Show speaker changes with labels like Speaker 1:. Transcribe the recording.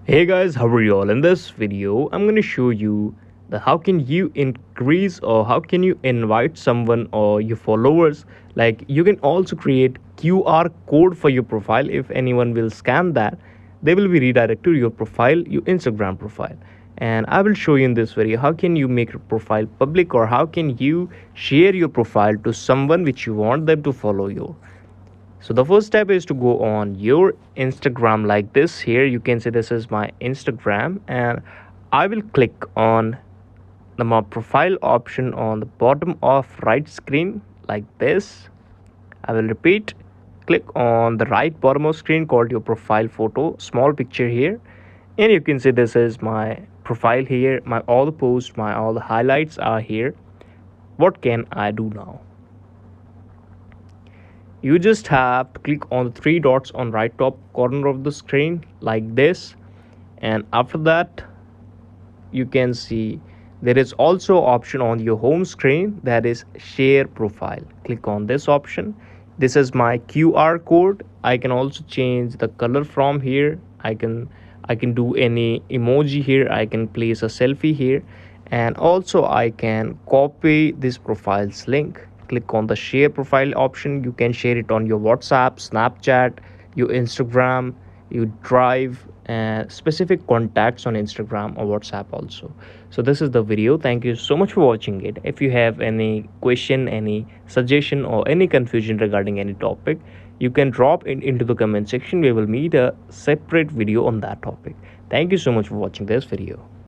Speaker 1: Hey guys, how are you all? In this video, I'm going to show you the how can you increase or how can you invite someone or your followers. Like you can also create QR code for your profile. If anyone will scan that, they will be redirected to your profile, your Instagram profile. And I will show you in this video how can you make your profile public or how can you share your profile to someone which you want them to follow you. So the first step is to go on your Instagram like this. Here you can see this is my Instagram, and I will click on the my profile option on the bottom of right screen like this. I will repeat, click on the right bottom of screen called your profile photo, small picture here, and you can see this is my profile here. My all the posts, my all the highlights are here. What can I do now? You just have to click on the three dots on right top corner of the screen like this, and after that you can see there is also option on your home screen that is share profile. Click on this option. This is my QR code. I can also change the color from here. I can do any emoji here. I can place a selfie here, and also I can copy this profile's link. Click on the share profile option. You can share it on your WhatsApp, Snapchat, your Instagram, you drive specific contacts on Instagram or WhatsApp also. So this is the video. Thank you so much for watching it. If you have any question, any suggestion, or any confusion regarding any topic, you can drop it into the comment section. We will meet a separate video on that topic. Thank you so much for watching this video.